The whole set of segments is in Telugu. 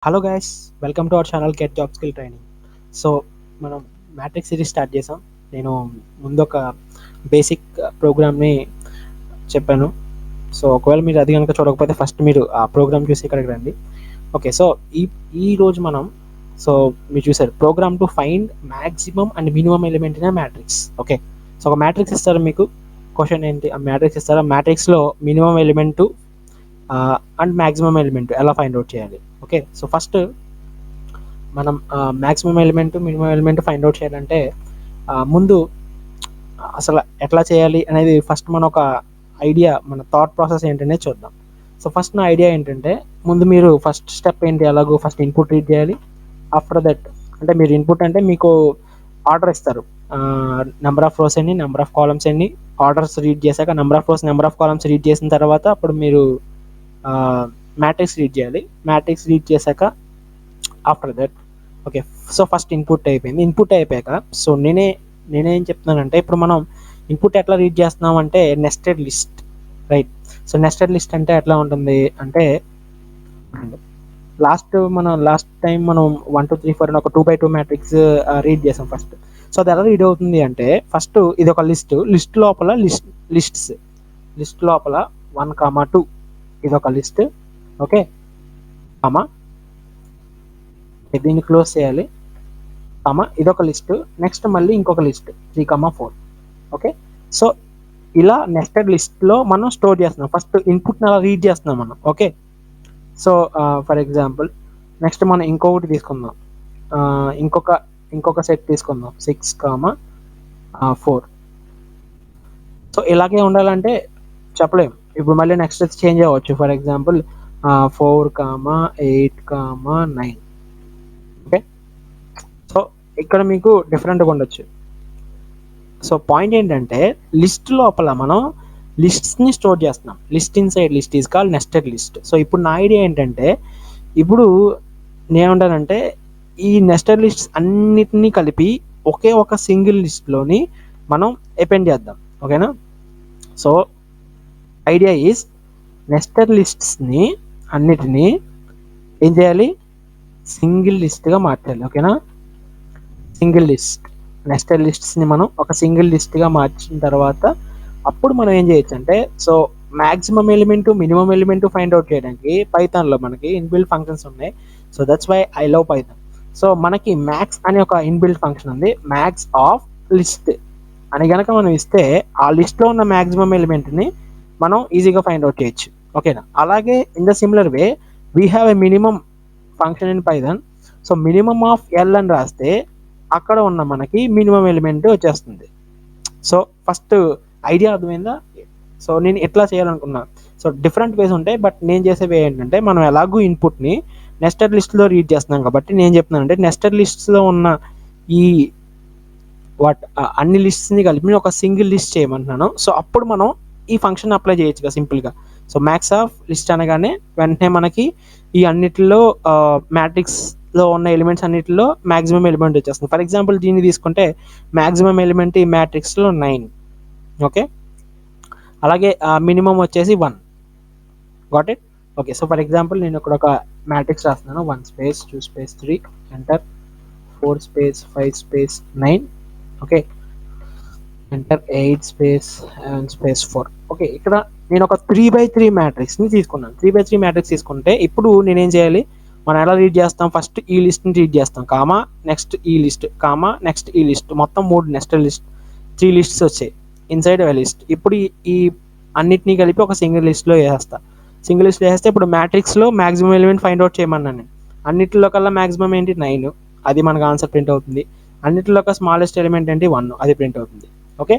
Hello guys, welcome to our channel get job skill training. So మనం మ్యాట్రిక్స్ సిరీస్ స్టార్ట్ చేసాం. నేను ముందు ఒక బేసిక్ ప్రోగ్రామ్ని చెప్పాను. సో ఒకవేళ మీరు అది కనుక చూడకపోతే ఫస్ట్ మీరు ఆ ప్రోగ్రామ్ చూసి ఇక్కడికి రండి. ఓకే, సో ఈ రోజు మనం మీరు చూసారు program to find maximum and minimum element in matrix. Okay, so ఒక మ్యాట్రిక్స్ ఇస్తారు మీకు. క్వశ్చన్ ఏంటి? ఆ మ్యాట్రిక్స్ ఇస్తారు. ఆ మ్యాట్రిక్స్లో minimum element and maximum element ఎలా ఫైండ్ అవుట్ చేయాలి. ఓకే, సో ఫస్ట్ మనం maximum element minimum element find out చేయాలంటే ముందు అసలు ఎట్లా చేయాలి అనేది ఫస్ట్ మన ఒక ఐడియా, మన థాట్ ప్రాసెస్ ఏంటనే చూద్దాం. సో ఫస్ట్ నా ఐడియా ఏంటంటే, ముందు మీరు ఫస్ట్ స్టెప్ ఏంటి, ఎలాగో ఫస్ట్ ఇన్పుట్ రీడ్ చేయాలి. ఆఫ్టర్ దట్ అంటే మీరు ఇన్పుట్ అంటే మీకు ఆర్డర్ ఇస్తారు. నెంబర్ ఆఫ్ రోస్ ఎన్ని, నెంబర్ ఆఫ్ కాలమ్స్ ఎన్ని, ఆర్డర్స్ రీడ్ చేశాక number of rows number of columns read చేసిన తర్వాత అప్పుడు మీరు మ్యాట్రిక్స్ రీడ్ చేయాలి. మ్యాట్రిక్స్ రీడ్ చేశాక after that okay, so first input అయిపోయింది. ఇన్పుట్ అయిపోయాక సో నేనేం చెప్తున్నానంటే, ఇప్పుడు మనం ఇన్పుట్ ఎట్లా రీడ్ చేస్తున్నాం అంటే nested list, right? So nested list అంటే ఎట్లా ఉంటుంది అంటే, లాస్ట్ టైం మనం 1 2 3 4 అని ఒక 2x2 మ్యాట్రిక్స్ రీడ్ చేసాం ఫస్ట్. సో అది ఎలా రీడ్ అవుతుంది అంటే, ఫస్ట్ ఇది ఒక లిస్ట్ లోపల లిస్ట్ లోపల 1, 2 ఇది ఒక లిస్ట్. ఓకే, కామా దీన్ని క్లోజ్ చేయాలి, కామా ఇదొక లిస్ట్, నెక్స్ట్ మళ్ళీ ఇంకొక లిస్ట్ 3, 4. ఓకే, సో ఇలా నెస్టెడ్ లిస్ట్లో మనం స్టోర్ చేస్తున్నాం. ఫస్ట్ ఇన్పుట్ని అలా రీడ్ చేస్తున్నాం మనం. Okay, so for example next మనం ఇంకొకటి తీసుకుందాం. ఇంకొక సెట్ తీసుకుందాం 6, 4. సో ఇలాగే ఉండాలంటే చెప్పలేము. ఇప్పుడు మళ్ళీ నెక్స్ట్ చేంజ్ అవ్వచ్చు. For example 4, 8, 9. ఓకే, సో ఇక్కడ మీకు డిఫరెంట్గా ఉండొచ్చు. సో పాయింట్ ఏంటంటే, లిస్ట్ లోపల మనం లిస్ట్స్ని స్టోర్ చేస్తున్నాం. List inside list is called nested list. So ఇప్పుడు నా ఐడియా ఏంటంటే, ఇప్పుడు నేనేమంటానంటే, ఈ నెస్టెడ్ లిస్ట్స్ అన్నిటినీ కలిపి ఒకే ఒక సింగిల్ లిస్ట్లోని మనం అపెండ్ చేద్దాం. ఓకేనా? సో ఐడియా ఈజ్ నెస్టెడ్ లిస్ట్స్ని అన్నిటినీ ఏం చేయాలి? సింగిల్ లిస్ట్గా మార్చాలి. ఓకేనా? సింగిల్ లిస్ట్, నెస్టెడ్ లిస్ట్స్ని మనం ఒక సింగిల్ లిస్ట్గా మార్చిన తర్వాత అప్పుడు మనం ఏం చేయొచ్చు అంటే, so maximum element minimum element find out చేయడానికి పైథాన్లో మనకి ఇన్బిల్డ్ ఫంక్షన్స్ ఉన్నాయి. So that's why I love Python. So మనకి మ్యాక్స్ అనే ఒక ఇన్బిల్డ్ ఫంక్షన్ ఉంది. మ్యాక్స్ ఆఫ్ లిస్ట్ అని కనుక మనం ఇస్తే ఆ లిస్ట్లో ఉన్న మ్యాక్సిమం ఎలిమెంట్ని మనం ఈజీగా ఫైండ్ అవుట్ చేయొచ్చు. ఓకేనా? అలాగే in the similar way we have a minimum function in Python. So minimum of L అని రాస్తే అక్కడ ఉన్న మనకి మినిమం ఎలిమెంట్ వచ్చేస్తుంది. సో ఫస్ట్ ఐడియా అర్థమైందా? సో నేను ఎట్లా చేయాలనుకున్నా, సో డిఫరెంట్ వేస్ ఉంటాయి. బట్ నేను చేసే వే ఏంటంటే, మనం ఎలాగూ ఇన్పుట్ని నెస్టెడ్ లిస్ట్లో రీడ్ చేస్తున్నాం కాబట్టి నేను చెప్తున్నానంటే, నెస్టెడ్ లిస్ట్స్లో ఉన్న ఈ అన్ని లిస్ట్స్ని కలిపి ఒక సింగిల్ లిస్ట్ చేయమంటున్నాను. సో అప్పుడు మనం ఈ ఫంక్షన్ అప్లై చేయొచ్చుగా సింపుల్గా. సో మ్యాక్స్ ఆఫ్ లిస్ట్ అనగానే వెంటనే మనకి ఈ అన్నిటిలో మ్యాట్రిక్స్లో ఉన్న ఎలిమెంట్స్ అన్నిటిలో మ్యాక్సిమం ఎలిమెంట్ వచ్చేస్తుంది. ఫర్ ఎగ్జాంపుల్ దీన్ని తీసుకుంటే మ్యాక్సిమం ఎలిమెంట్ ఈ మ్యాట్రిక్స్లో 9. ఓకే, అలాగే మినిమం వచ్చేసి 1. Got it? Okay, so for example నేను ఇక్కడ ఒక మ్యాట్రిక్స్ రాస్తున్నాను. 1 space 2 space 3 enter, 4 space 5 space 9. Okay, enter 8 space 7 space 4. Okay, ఇక్కడ నేను ఒక 3x3 మ్యాట్రిక్స్ని తీసుకున్నాను. 3x3 మ్యాట్రిక్స్ తీసుకుంటే ఇప్పుడు నేనేం చేయాలి? మనం ఎలా రీడ్ చేస్తాం? ఫస్ట్ ఈ లిస్ట్ని రీడ్ చేస్తాం, కామా నెక్స్ట్ ఈ లిస్ట్, కామా నెక్స్ట్ ఈ లిస్ట్, మొత్తం 3 నెస్టెడ్ లిస్ట్, 3 లిస్ట్స్ వచ్చాయి ఇన్సైడ్ a లిస్ట్. ఇప్పుడు ఈ అన్నిటినీ కలిపి ఒక సింగిల్ లిస్ట్లో వేసేస్తే ఇప్పుడు మ్యాట్రిక్స్లో మ్యాక్సిమం ఎలిమెంట్ ఫైండ్ అవుట్ చేయమన్నాను నేను. అన్నిటిలో కల్లా మ్యాక్సిమం ఏంటి? 9. అది మనకు ఆన్సర్ ప్రింట్ అవుతుంది. అన్నిటిలో స్మాలెస్ట్ ఎలిమెంట్ ఏంటి? 1. అది ప్రింట్ అవుతుంది. ఓకే,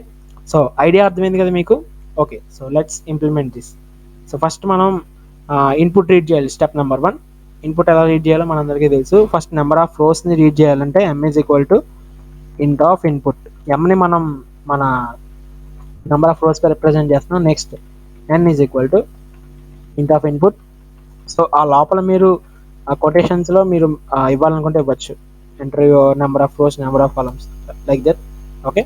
సో ఐడియా అర్థమైంది కదా మీకు? Okay, so let's implement this. So first మనం ఇన్పుట్ రీడ్ చేయాలి. స్టెప్ నెంబర్ 1, ఇన్పుట్ ఎలా రీడ్ చేయాలో మనందరికీ తెలుసు. ఫస్ట్ నెంబర్ ఆఫ్ రోస్ని రీడ్ చేయాలంటే m is equal to int of input. mని మనం మన నెంబర్ ఆఫ్ రోస్గా రిప్రజెంట్ చేస్తున్నాం. Next n is equal to int of input. So ఆ లోపల మీరు కొటేషన్స్లో మీరు ఇవ్వాలనుకుంటే ఇవ్వచ్చు. Enter your number of rows, number of columns, like that. Okay,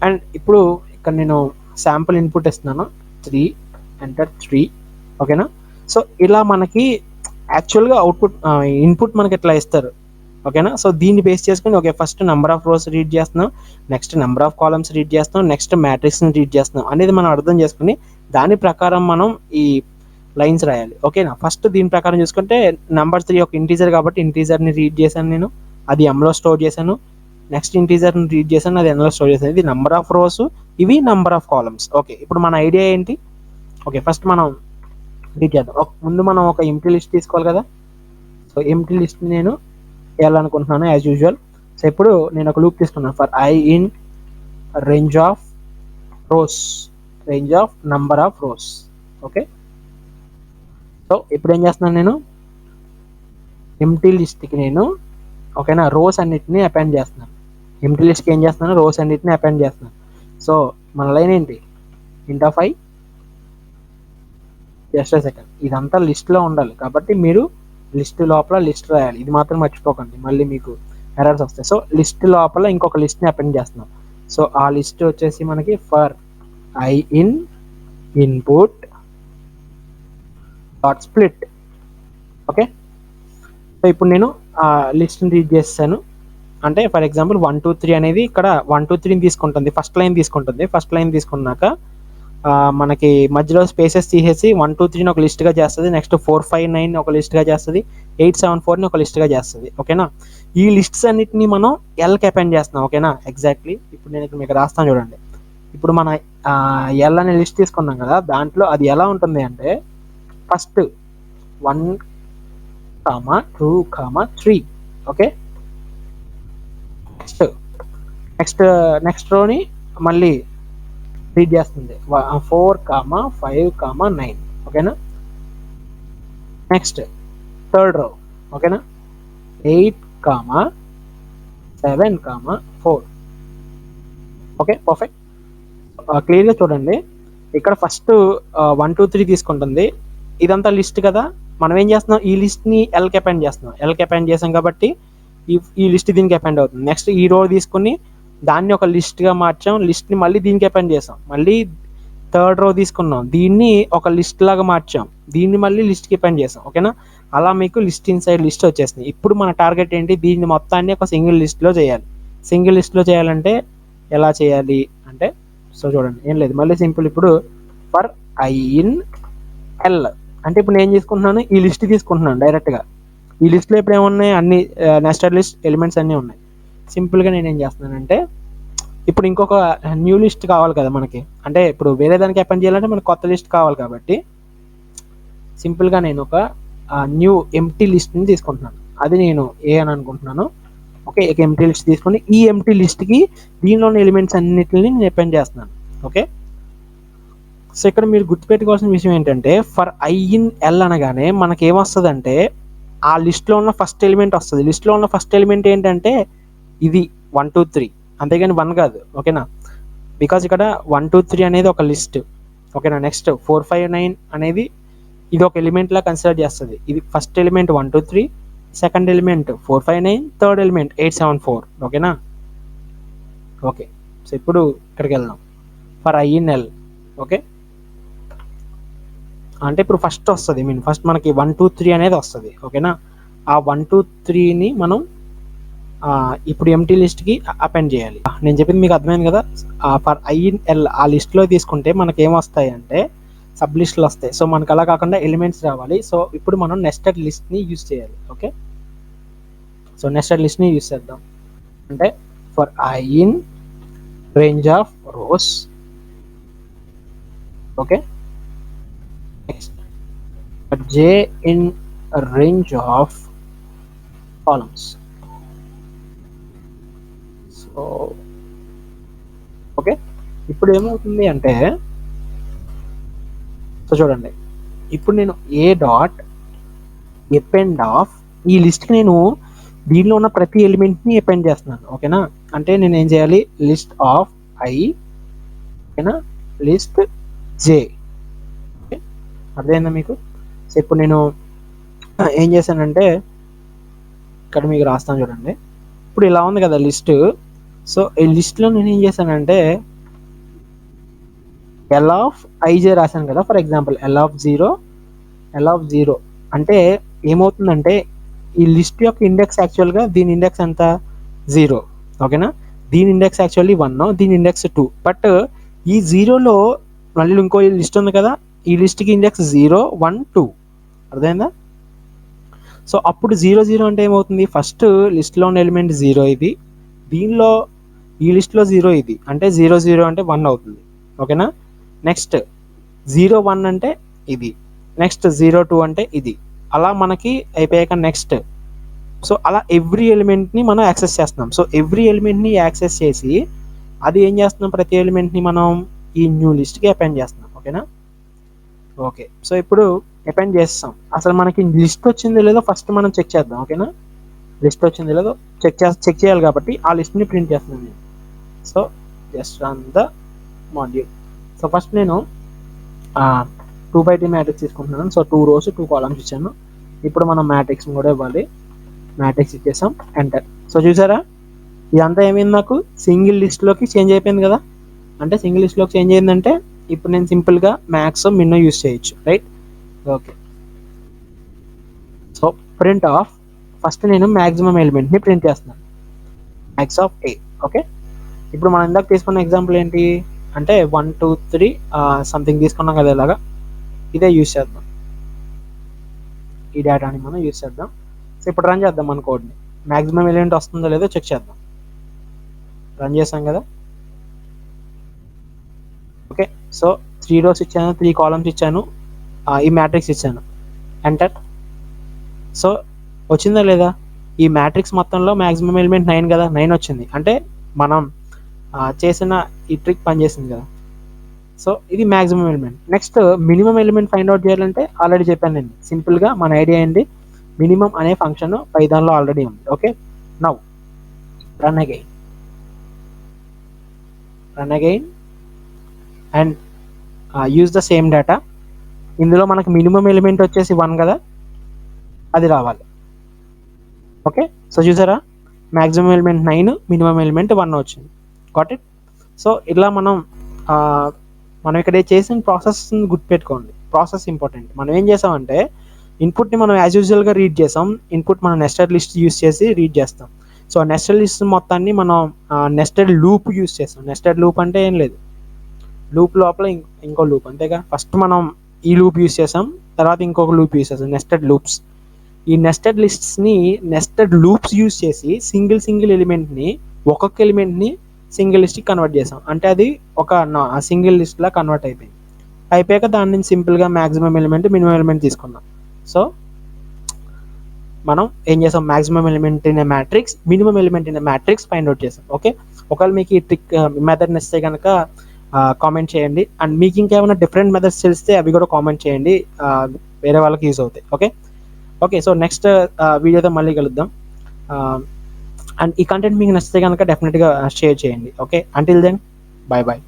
and ఇప్పుడు ఇక్కడ నేను శాంపుల్ ఇన్పుట్ ఇస్తున్నాను 3, ఎంటర్ 3. ఓకేనా? సో ఇలా మనకి యాక్చువల్గా అవుట్పుట్ ఇన్పుట్ మనకి ఇట్లా ఇస్తారు, ఓకేనా. సో దీన్ని బేస్ చేసుకుని okay first number of rows read చేస్తున్నాం, next number of columns read చేస్తున్నాం, నెక్స్ట్ మ్యాట్రిక్స్ని రీడ్ చేస్తున్నాం అనేది మనం అర్థం చేసుకుని దాని ప్రకారం మనం ఈ లైన్స్ రాయాలి, ఓకేనా. ఫస్ట్ దీని ప్రకారం చూసుకుంటే నెంబర్ 3 ఒక ఇంటీజర్ కాబట్టి ఇంటీజర్ని రీడ్ చేశాను నేను, అది ఎంలో స్టోర్ చేశాను. నెక్స్ట్ ఇంటీజర్ని రీడ్ చేశాను, అది ఎన్లో స్టోర్ చేశాను. ఇది నెంబర్ ఆఫ్ రోస్, ఇవి నెంబర్ ఆఫ్ కాలమ్స్. ఓకే ఇప్పుడు మన ఐడియా ఏంటి? ఓకే ఫస్ట్ మనం రీడ్ చేద్దాం. ముందు మనం ఒక ఎంప్టీ లిస్ట్ తీసుకోవాలి కదా. సో ఎంప్టీ లిస్ట్ నేను వేయాలనుకుంటున్నాను యాజ్ యూజువల్. సో ఇప్పుడు నేను ఒక లూప్ తీసుకున్నాను for I in range of rose, range of number of rose. Okay so ఇప్పుడు ఏం చేస్తున్నాను నేను ఎంప్టీ లిస్ట్కి నేను ఓకేనా రోస్ అన్నిటిని అపెండ్ చేస్తున్నాను. ఎంప్టీ లిస్ట్కి ఏం చేస్తున్నాను, రోస్ అన్నిటిని అపెండ్ చేస్తున్నాను. సో మన లైన్ ఏంటి, ఇంట్ ఆఫ్ ఐ, జస్ట్ సెకండ్, ఇదంతా లిస్ట్లో ఉండాలి కాబట్టి మీరు లిస్ట్ లోపల లిస్ట్ రాయాలి, ఇది మాత్రం మర్చిపోకండి, మళ్ళీ మీకు ఎర్రర్స్ వస్తాయి. సో లిస్ట్ లోపల ఇంకొక లిస్ట్ని అపెండ్ చేస్తున్నాం. సో ఆ లిస్ట్ వచ్చేసి మనకి for I in input dot split. Okay so ఇప్పుడు నేను ఆ లిస్ట్ని రీడ్ చేస్తాను. అంటే ఫర్ ఎగ్జాంపుల్ 1 2 3 అనేది ఇక్కడ 1 2 3 తీసుకుంటుంది, ఫస్ట్ లైన్ తీసుకుంటుంది. ఫస్ట్ లైన్ తీసుకున్నాక మనకి మధ్యలో స్పేసెస్ తీసేసి 1 2 3ని ఒక లిస్ట్గా చేస్తుంది, నెక్స్ట్ 4 5 9 ఒక లిస్ట్గా చేస్తుంది, 8 7 4ని ఒక లిస్ట్గా చేస్తుంది, ఓకేనా. ఈ లిస్ట్స్ అన్నిటిని మనం ఎల్కి అపెండ్ చేస్తున్నాం, ఓకేనా. ఎగ్జాక్ట్లీ ఇప్పుడు నేను ఇక్కడ మీకు రాస్తాను చూడండి. ఇప్పుడు మన ఎల్ అనే లిస్ట్ తీసుకున్నాం కదా, దాంట్లో అది ఎలా ఉంటుంది అంటే ఫస్ట్ 1 2 3, ఓకే. నెక్స్ట్ రోని మళ్ళీ రీడ్ చేస్తుంది 4 5 9, ఓకేనా. నెక్స్ట్ థర్డ్ రో, ఓకేనా, 8 7 4. Okay perfect. క్లియర్గా చూడండి, ఇక్కడ ఫస్ట్ 1 2 3 తీసుకుంటుంది, ఇదంతా లిస్ట్ కదా. మనం ఏం చేస్తున్నాం, ఈ లిస్ట్ని ఎల్కి అపెండ్ చేస్తున్నాం. ఎల్కి అపెండ్ చేసాం కాబట్టి ఈ లిస్ట్ దీనికి అపెండ్ అవుతుంది. నెక్స్ట్ ఈ రో తీసుకుని దాన్ని ఒక లిస్ట్గా మార్చాం, లిస్ట్ని మళ్ళీ దీనికి అపెండ్ చేసాం. మళ్ళీ థర్డ్ రో తీసుకున్నాం, దీన్ని ఒక లిస్ట్ లాగా మార్చాం, దీన్ని మళ్ళీ లిస్ట్కి అపెండ్ చేసాం, ఓకేనా. అలా మీకు లిస్ట్ ఇన్సైడ్ లిస్ట్ వచ్చేసింది. ఇప్పుడు మన టార్గెట్ ఏంటి, దీన్ని మొత్తాన్ని ఒక సింగిల్ లిస్ట్లో చేయాలి. సింగిల్ లిస్ట్లో చేయాలంటే ఎలా చేయాలి అంటే, సో చూడండి ఏం లేదు, మళ్ళీ సింపుల్. ఇప్పుడు ఫర్ ఐ ఇన్ ఎల్ అంటే ఇప్పుడు నేను తీసుకుంటున్నాను, ఈ లిస్ట్ తీసుకుంటున్నాను డైరెక్ట్గా. ఈ లిస్ట్లో ఇప్పుడు ఏమున్నాయి, అన్ని నెస్టెడ్ లిస్ట్ ఎలిమెంట్స్ అన్నీ ఉన్నాయి. సింపుల్గా నేను ఏం చేస్తున్నానంటే ఇప్పుడు ఇంకొక న్యూ లిస్ట్ కావాలి కదా మనకి, అంటే ఇప్పుడు వేరే దానికి అపెండ్ చేయాలంటే మనకు కొత్త లిస్ట్ కావాలి కాబట్టి సింపుల్గా నేను ఒక న్యూ ఎంప్టీ లిస్ట్ని తీసుకుంటున్నాను. అది నేను ఏ అని అనుకుంటున్నాను. ఓకే ఒక ఎంప్టీ లిస్ట్ తీసుకొని ఈ ఎంప్టీ లిస్ట్కి దీనిలోని ఎలిమెంట్స్ అన్నిటిని నేను అపెండ్ చేస్తున్నాను, ఓకే. సో ఇక్కడ మీరు గుర్తుపెట్టుకోవాల్సిన విషయం ఏంటంటే ఫర్ ఐ ఇన్ ఎల్ అనగానే మనకి ఏమొస్తుంది అంటే ఆ లిస్ట్లో ఉన్న ఫస్ట్ ఎలిమెంట్ వస్తుంది. లిస్ట్లో ఉన్న ఫస్ట్ ఎలిమెంట్ ఏంటంటే ఇది 1 2 3, అంతేగాని 1 కాదు, ఓకేనా. బికాజ్ ఇక్కడ 1 2 3 అనేది ఒక లిస్ట్, ఓకేనా. నెక్స్ట్ 4 5 9 అనేది ఇది ఒక ఎలిమెంట్లా కన్సిడర్ చేస్తుంది. ఇది first element 1 2 3, second element 4 5 9, third element 8 7 4, ఓకేనా. ఓకే సో ఇప్పుడు ఇక్కడికి వెళ్దాం for I in L. Okay అంటే ఇప్పుడు ఫస్ట్ వస్తుంది, ఫస్ట్ మనకి 1 2 3 అనేది వస్తుంది, ఓకేనా. ఆ 1 2 3ని మనం ఇప్పుడు ఎంటీ లిస్ట్కి అపెండ్ చేయాలి. నేను చెప్పింది మీకు అర్థమైంది కదా. ఫర్ ఐ ఇన్ ఎల్ ఆ లిస్ట్లో తీసుకుంటే మనకి ఏమొస్తాయి అంటే సబ్ లిస్టులు వస్తాయి. సో మనకు అలా కాకుండా ఎలిమెంట్స్ రావాలి. సో ఇప్పుడు మనం నెస్టెడ్ లిస్ట్ని యూజ్ చేయాలి, ఓకే. సో నెస్టెడ్ లిస్ట్ని యూజ్ చేద్దాం. అంటే for I in range of rose, okay. Next for J in range of columns. So okay ఇప్పుడు ఏమవుతుంది అంటే సో చూడండి, ఇప్పుడు నేను ఏ డాట్ ఎపెండ్ ఆఫ్ ఈ లిస్ట్కి నేను దీనిలో ఉన్న ప్రతి ఎలిమెంట్ని ఎపెండ్ చేస్తున్నాను, ఓకేనా. అంటే నేను ఏం చేయాలి, లిస్ట్ ఆఫ్ ఐ, ఓకేనా, లిస్ట్ జే, ఓకే అర్థమైందా మీకు. సో ఇప్పుడు నేను ఏం చేశానంటే ఇక్కడ మీకు రాస్తాను చూడండి. ఇప్పుడు ఇలా ఉంది కదా లిస్ట్. సో ఈ లిస్ట్లో నేను ఏం చేశానంటే ఎల్ ఆఫ్ ఐజే రాశాను కదా. For example L of zero అంటే ఏమవుతుందంటే ఈ లిస్ట్ యొక్క ఇండెక్స్ యాక్చువల్గా దీని ఇండెక్స్ ఎంత 0, ఓకేనా. దీని ఇండెక్స్ యాక్చువల్లీ 1, దీని ఇండెక్స్ 2. బట్ ఈ 0లో మళ్ళీ ఇంకో లిస్ట్ ఉంది కదా, ఈ లిస్ట్కి ఇండెక్స్ 0, 1, 2. అర్థమైందా? సో అప్పుడు 0 0 అంటే ఏమవుతుంది, ఫస్ట్ లిస్ట్లో ఉన్న ఎలిమెంట్ 0 ఇది, దీనిలో ఈ లిస్ట్లో 0 ఇది, అంటే 0 0 అంటే 1 అవుతుంది, ఓకేనా. నెక్స్ట్ 0 1 అంటే ఇది, నెక్స్ట్ 0 2 అంటే ఇది. అలా మనకి అయిపోయాక నెక్స్ట్, సో అలా ఎవ్రీ ఎలిమెంట్ని మనం యాక్సెస్ చేస్తున్నాం. సో ఎవ్రీ ఎలిమెంట్ని యాక్సెస్ చేసి అది ఏం చేస్తున్నాం, ప్రతి ఎలిమెంట్ని మనం ఈ న్యూ లిస్ట్కి అపెండ్ చేస్తున్నాం, ఓకేనా. ఓకే, సో ఇప్పుడు అపెండ్ చేస్తాం. అసలు మనకి లిస్ట్ వచ్చిందో లేదో ఫస్ట్ మనం చెక్ చేద్దాం, ఓకేనా. లిస్ట్ వచ్చిందో లేదో చెక్ చేయాలి కాబట్టి ఆ లిస్ట్ని ప్రింట్ చేస్తున్నాను నేను. So just run the module. So first నేను 2 by 2 మ్యాట్రిక్స్ తీసుకుంటున్నాను. సో 2 rows 2 columns ఇచ్చాను. ఇప్పుడు మనం మ్యాట్రిక్స్ కూడా ఇవ్వాలి. మ్యాట్రిక్స్ ఇచ్చేసాం, ఎంటర్. సో చూసారా, ఇదంతా ఏమైంది, నాకు సింగిల్ లిస్ట్లోకి చేంజ్ అయిపోయింది కదా. అంటే సింగిల్ లిస్ట్లోకి చేంజ్ అయిందంటే ఇప్పుడు నేను సింపుల్గా మ్యాక్స్ మిన్ యూస్ చేయొచ్చు, right. Okay, so print of, first నేను మ్యాక్సిమం ఎలిమెంట్ని ప్రింట్ చేస్తున్నాను, మ్యాక్స్ ఆఫ్ ఏ. ఓకే, ఇప్పుడు మనం ఇందాక తీసుకున్న ఎగ్జాంపుల్ ఏంటి అంటే 1 2 3 సంథింగ్ తీసుకున్నాం కదా, ఇలాగా ఇదే యూస్ చేద్దాం, ఈ డేటాని మనం యూస్ చేద్దాం. సో ఇప్పుడు రన్ చేద్దాం మన కోడ్ని, మ్యాక్సిమం ఎలిమెంట్ వస్తుందో లేదో చెక్ చేద్దాం. రన్ చేసాం కదా. ఓకే, సో 3 rows ఇచ్చాను, 3 columns ఇచ్చాను, ఈ మ్యాట్రిక్స్ ఇచ్చాను, ఎంటర్. సో వచ్చిందా లేదా, ఈ మ్యాట్రిక్స్ మొత్తంలో మ్యాక్సిమం ఎలిమెంట్ 9 కదా, 9 వచ్చింది. అంటే మనం చేసిన ఈ ట్రిక్ పనిచేసింది కదా. సో ఇది maximum element. Next minimum element find out చేయాలంటే ఆల్రెడీ చెప్పాను నేను, సింపుల్గా మన ఐడియా ఏంటి, మినిమం అనే ఫంక్షన్ పైథాన్లో ఆల్రెడీ ఉంది. Okay, now run again and use the same data. ఇందులో మనకు మినిమం ఎలిమెంట్ వచ్చేసి 1 కదా, అది రావాలి. ఓకే, సో చూసారా, మ్యాక్సిమం ఎలిమెంట్ 9, మినిమం ఎలిమెంట్ 1 వచ్చింది. Got it. సో ఇలా మనం ఇక్కడ చేసిన ప్రాసెస్ గుర్తుపెట్టుకోండి, ప్రాసెస్ ఇంపార్టెంట్. మనం ఏం చేసామంటే ఇన్పుట్ని మనం యాజ్ యూజువల్గా రీడ్ చేసాం, ఇన్పుట్ మనం నెస్టెడ్ లిస్ట్ యూస్ చేసి రీడ్ చేస్తాం. సో నెస్టెడ్ లిస్ట్ మొత్తాన్ని మనం నెస్టెడ్ లూప్ యూస్ చేస్తాం. నెస్టెడ్ లూప్ అంటే ఏం లేదు, లూప్ లోపల ఇంకో లూప్, అంతేగా. ఫస్ట్ మనం ఈ లూప్ యూస్ చేసాం, తర్వాత ఇంకొక లూప్ యూస్ చేసాం, నెస్టెడ్ లూప్స్. ఈ నెస్టెడ్ లిస్ట్స్ని నెస్టెడ్ లూప్స్ యూస్ చేసి సింగిల్ ఎలిమెంట్ని, ఒక్కొక్క ఎలిమెంట్ని సింగిల్ లిస్ట్కి కన్వర్ట్ చేసాం. అంటే అది ఒక సింగిల్ లిస్ట్లా కన్వర్ట్ అయిపోయాక దాని నుంచి సింపుల్గా మ్యాక్సిమం ఎలిమెంట్ మినిమం ఎలిమెంట్ తీసుకున్నాం. సో మనం ఏం చేసాం, maximum element in a matrix, minimum element in a matrix find out చేసాం. ఓకే, ఒకవేళ మీకు ఈ ట్రిక్ మెథడ్ నచ్చితే కనుక కామెంట్ చేయండి. అండ్ మీకు ఇంకేమైనా డిఫరెంట్ మెథడ్స్ తెలిస్తే అవి కూడా కామెంట్ చేయండి, వేరే వాళ్ళకి యూజ్ అవుతాయి. ఓకే, సో నెక్స్ట్ వీడియోతో మళ్ళీ కలుద్దాం. అండ్ ఈ కంటెంట్ మీకు నచ్చితే కనుక డెఫినెట్గా షేర్ చేయండి. Okay, until then, bye.